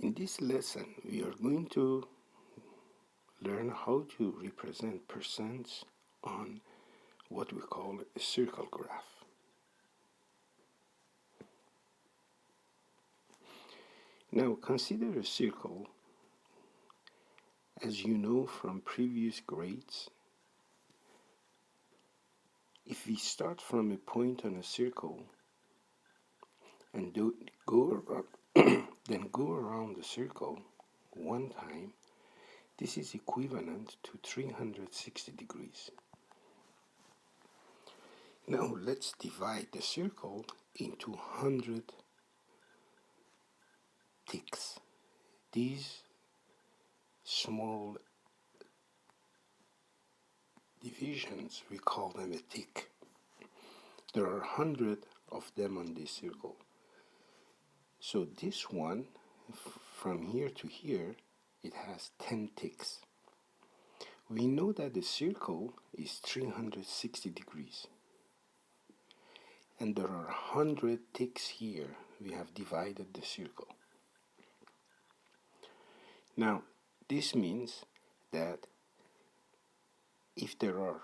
In this lesson, we are going to learn how to represent percents on what we call a circle graph. Now, consider a circle. As you know from previous grades, if we start from a point on a circle and then go around the circle one time, this is equivalent to 360 degrees. Now let's divide the circle into 100 ticks. These small divisions, we call them a tick. There are 100 of them on this circle. So this one, from here to here, it has 10 ticks. We know that the circle is 360 degrees. And there are 100 ticks here. We have divided the circle. Now, this means that if there are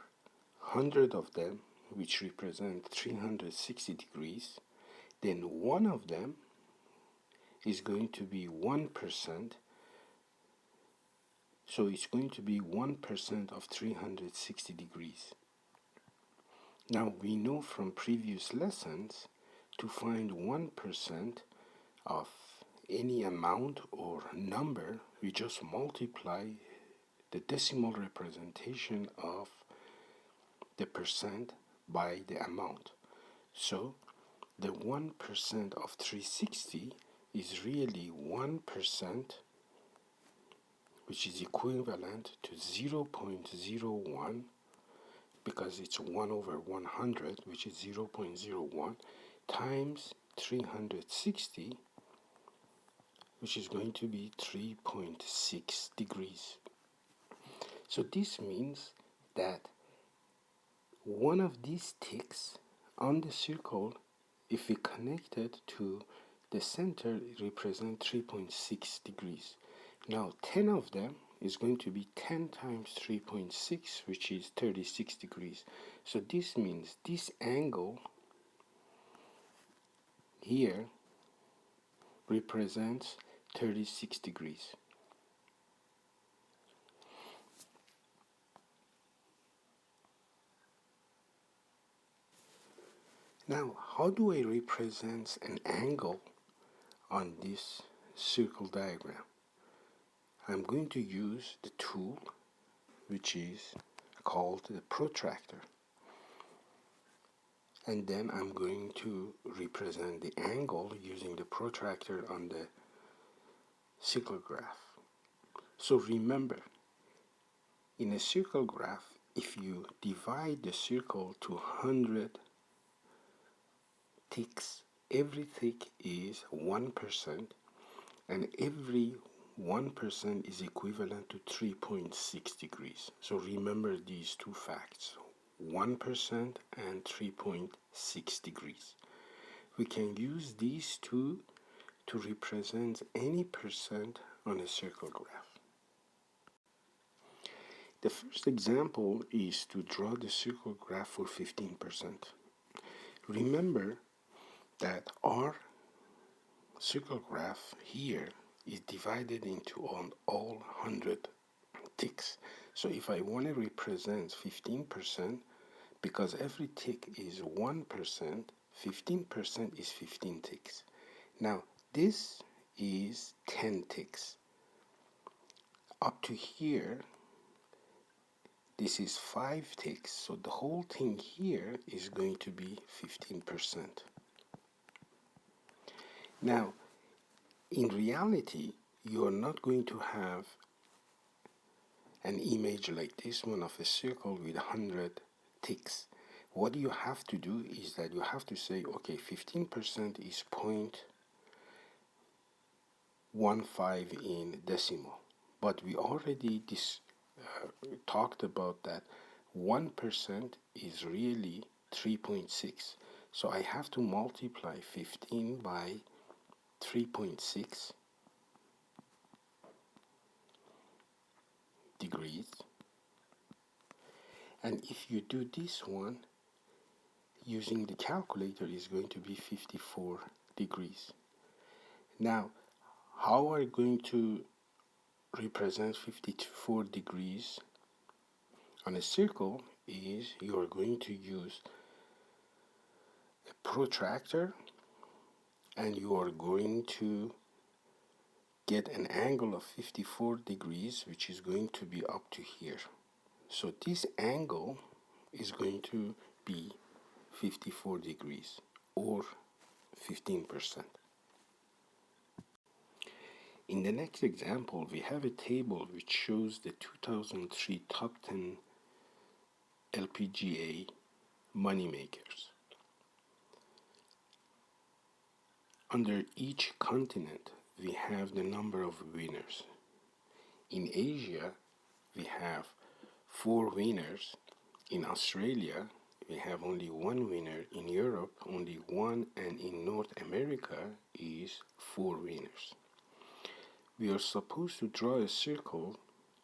100 of them, which represent 360 degrees, then one of them is going to be 1%. So it's going to be 1% of 360 degrees. Now we know from previous lessons to find 1% of any amount or number, we just multiply the decimal representation of the percent by the amount. So the 1% of 360 is really 1%, which is equivalent to 0.01, because it's 1 over 100, which is 0.01, times 360, which is going to be 3.6 degrees. So this means that one of these ticks on the circle, if we connect it to the center, it represents 3.6 degrees. Now 10 of them is going to be 10 times 3.6, which is 36 degrees. So this means this angle here represents 36 degrees. Now, how do I represent an angle on this circle diagram? I'm going to use the tool which is called the protractor. And then I'm going to represent the angle using the protractor on the circle graph. So remember, in a circle graph, if you divide the circle to 100 ticks, every tick is 1%, and every 1% is equivalent to 3.6 degrees. So remember these two facts, 1% and 3.6 degrees. We can use these two to represent any percent on a circle graph. The first example is to draw the circle graph for 15%. Remember that our circle graph here is divided into all 100 ticks. So if I want to represent 15%, because every tick is 1%, 15% is 15 ticks. Now this is 10 ticks. Up to here, this is 5 ticks, so the whole thing here is going to be 15%. Now, in reality, you are not going to have an image like this one of a circle with 100 ticks. What you have to do is that you have to say, okay, 15% is 0.15 in decimal. But we already talked about that 1% is really 3.6. So I have to multiply 15 by 3.6, degrees. And if you do this one, using the calculator is going to be 54 degrees. Now, how are you going to represent 54 degrees on a circle is you are going to use a protractor and you are going to get an angle of 54 degrees, which is going to be up to here. So this angle is going to be 54 degrees or 15%. In the next example, we have a table which shows the 2003 top 10 LPGA moneymakers. Under each continent, we have the number of winners. In Asia, we have 4 winners. In Australia, we have only 1 winner. In Europe, only 1, and in North America is 4 winners. We are supposed to draw a circle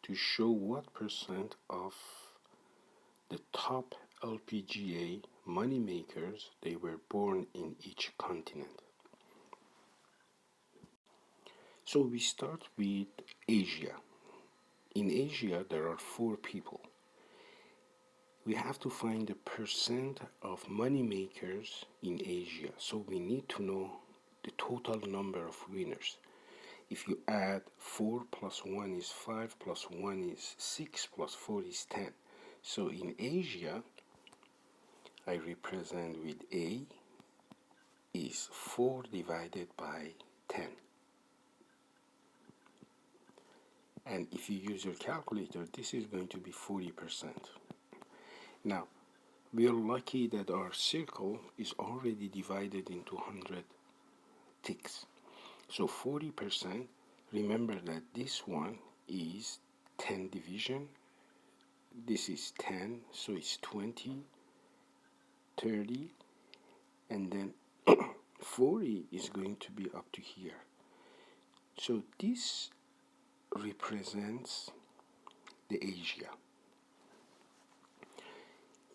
to show what percent of the top LPGA moneymakers they were born in each continent. So we start with Asia. In Asia, there are 4 people. We have to find the percent of moneymakers in Asia. So we need to know the total number of winners. If you add 4 plus 1 is 5, plus 1 is 6, plus 4 is 10. So in Asia, I represent with A is 4 divided by 10. And if you use your calculator, this is going to be 40%. Now, we are lucky that our circle is already divided into 100 ticks. So 40%, remember that this one is 10 division. This is 10, so it's 20, 30, and then 40 is going to be up to here. So this represents the Asia.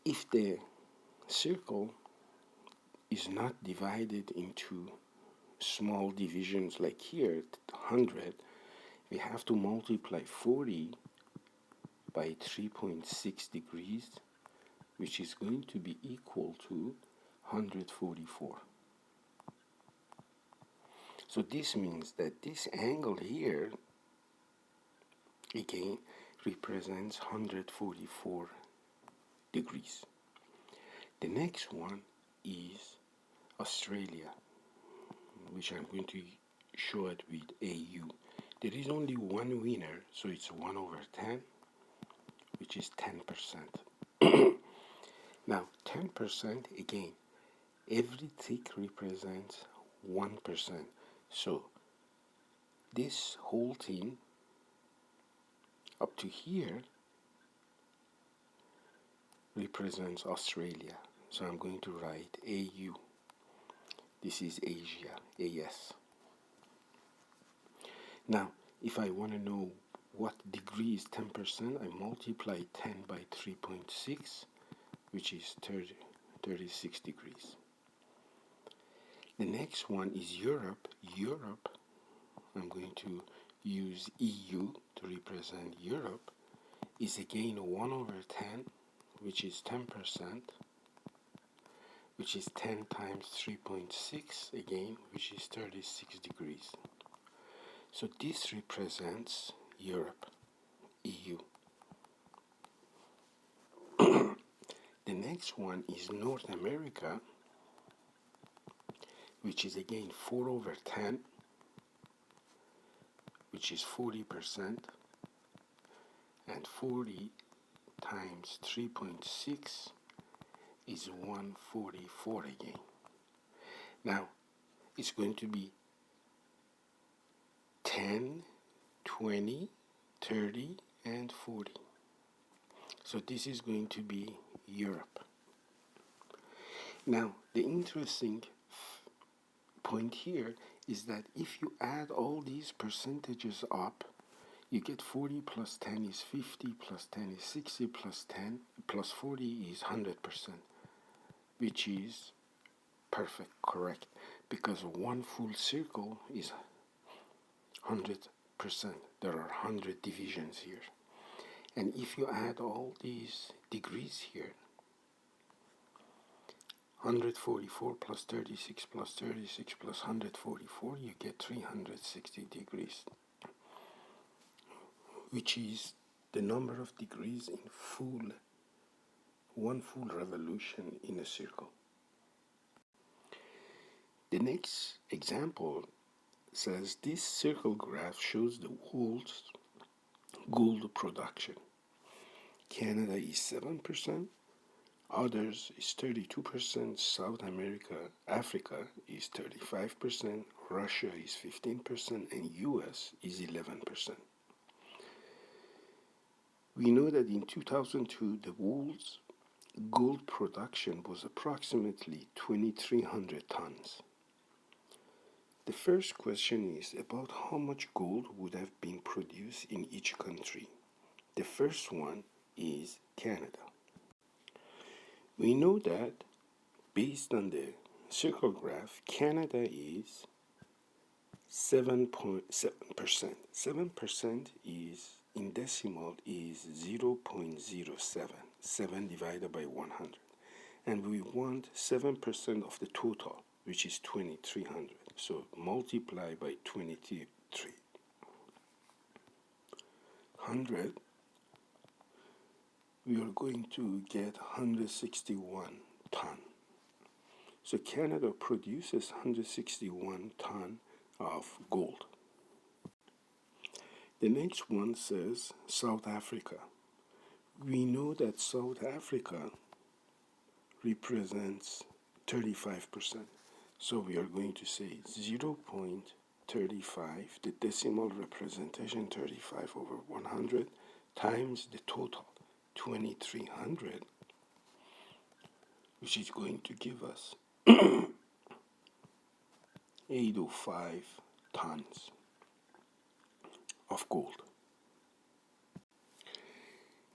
If the circle is not divided into small divisions like here, 100, we have to multiply 40 by 3.6 degrees, which is going to be equal to 144. So this means that this angle here again represents 144 degrees. The next one is Australia, which I'm going to show it with AU. There is only 1 winner, so it's 1 over 10, which is 10%. Now, 10% again, every tick represents 1%. So this whole thing up to here represents Australia. So I'm going to write AU. This is Asia, AS. Now, if I want to know what degree is 10%, I multiply 10 by 3.6, which is 36 degrees. The next one is Europe. Europe, I'm going to use EU to represent Europe, is again 1 over 10, which is 10%, which is 10 times 3.6 again, which is 36 degrees. So this represents Europe, EU. The next one is North America, which is again 4 over 10, which is 40%, and 40 times 3.6 is 144 again. Now, it's going to be 10, 20, 30, and 40. So this is going to be Europe. Now, the interesting point here is that if you add all these percentages up, you get 40 plus 10 is 50, plus 10 is 60, plus 10 plus 40 is 100%, which is perfect, correct, because one full circle is 100%. There are 100 divisions here. And if you add all these degrees here, 144 plus 36 plus 36 plus 144, you get 360 degrees, which is the number of degrees in one full revolution in a circle. The next example says this circle graph shows the world's gold production. Canada is 7%, others is 32%, South America, Africa is 35%, Russia is 15%, and US is 11%. We know that in 2002, the world's gold production was approximately 2,300 tons. The first question is about how much gold would have been produced in each country. The first one is Canada. We know that based on the circle graph, Canada is 7.7%. 7% is, in decimal, is 0.07. 7 divided by 100. And we want 7% of the total, which is 2,300. So multiply by 2,300. We are going to get 161 ton. So Canada produces 161 ton of gold. The next one says South Africa. We know that South Africa represents 35%. So we are going to say 0.35, the decimal representation 35 over 100 times the total 2,300, which is going to give us 805 tons of gold.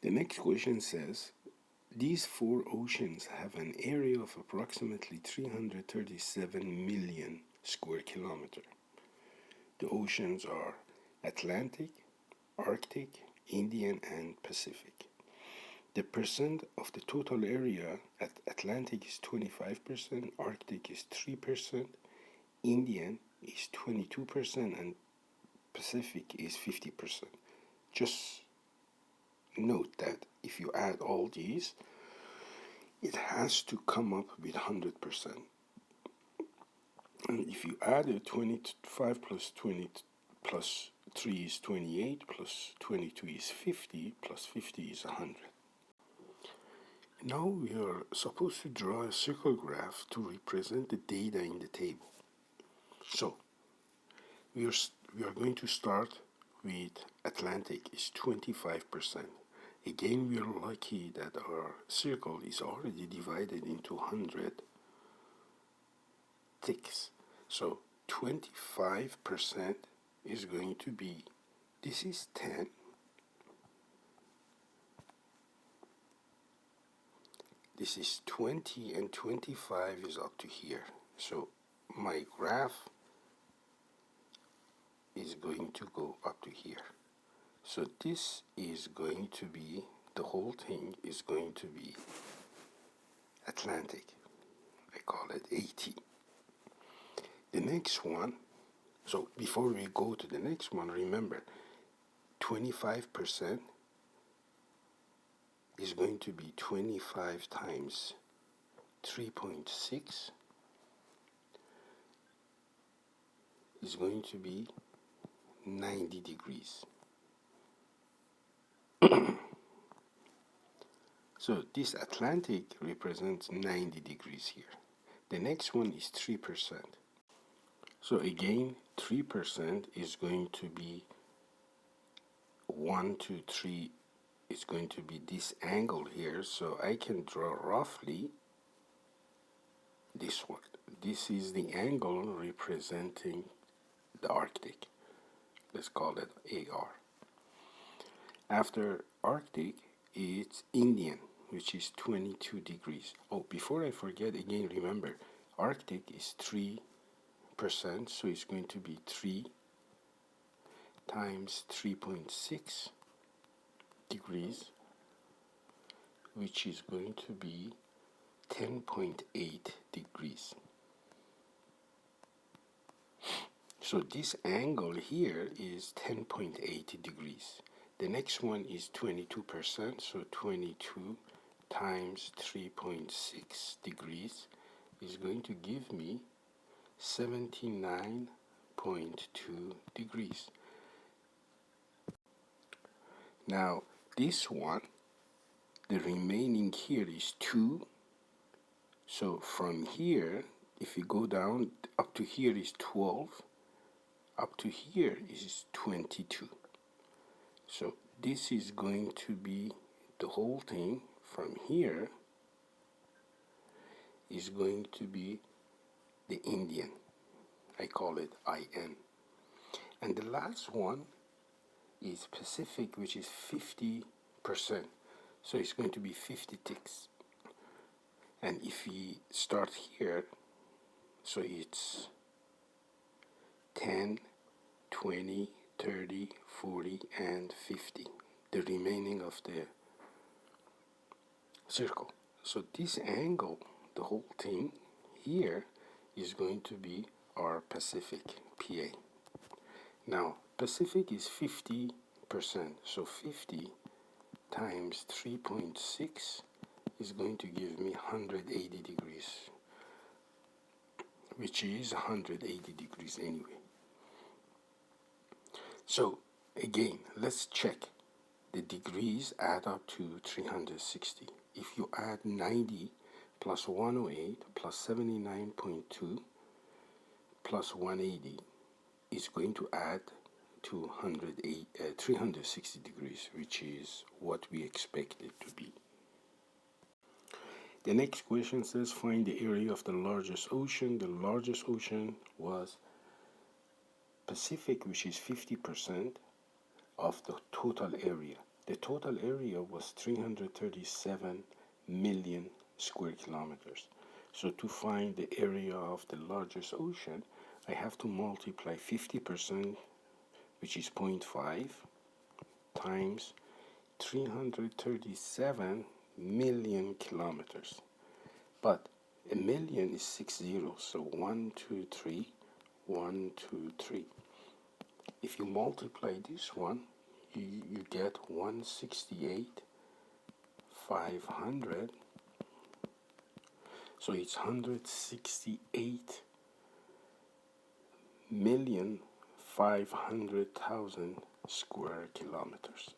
The next question says, these four oceans have an area of approximately 337 million square kilometers. The oceans are Atlantic, Arctic, Indian, and Pacific. The percent of the total area at Atlantic is 25%, Arctic is 3%, Indian is 22%, and Pacific is 50%. Just note that if you add all these, it has to come up with 100%. And if you add it, 25 plus 20 plus 3 is 28, plus 22 is 50, plus 50 is 100. Now we are supposed to draw a circle graph to represent the data in the table. So we are going to start with Atlantic is 25%. Again, we are lucky that our circle is already divided into 100 ticks. So 25% is going to be, this is 10. This is 20, and 25 is up to here. So my graph is going to go up to here. So this is going to be, the whole thing is going to be Atlantic. I call it 80. The next one, so before we go to the next one, remember 25% is going to be 25 times 3.6 is going to be 90 degrees. So this Atlantic represents 90 degrees here. The next one is 3%. So again, 3% is going to be 1, 2, 3 is going to be this angle here. So I can draw roughly this one. This is the angle representing the Arctic. Let's call it AR. After Arctic, it's Indian, which is 22 degrees. Oh, before I forget, again, remember, Arctic is 3%, so it's going to be 3 times 3.6 degrees, which is going to be 10.8 degrees. So this angle here is 10.8 degrees. The next one is 22%, so 22 times 3.6 degrees is going to give me 79.2 degrees. Now this one, the remaining here is 2. So from here, if you go down, up to here is 12. Up to here is 22. So this is going to be the whole thing from here is going to be the Indian. I call it IN. And the last one is Pacific, which is 50%. So it's going to be 50 ticks. And if we start here, so it's 10, 20, 30, 40, and 50. The remaining of the circle. So this angle, the whole thing here, is going to be our Pacific, PA. Now, Pacific is 50%, so 50 times 3.6 is going to give me 180 degrees, which is 180 degrees anyway. So, again, let's check. The degrees add up to 360. If you add 90 plus 108 plus 79.2 plus 180 is going to add to 360 degrees, which is what we expect it to be. The next question says find the area of the largest ocean. The largest ocean was Pacific, which is 50% of the total area. The total area was 337 million square kilometers. So to find the area of the largest ocean, I have to multiply 50%, which is 0.5, times 337 million kilometers. But a million is 6 zeros, so 1, 2, 3, 1, 2, 3. If you multiply this one, you get 168,500. So it's 168,500,000 square kilometers.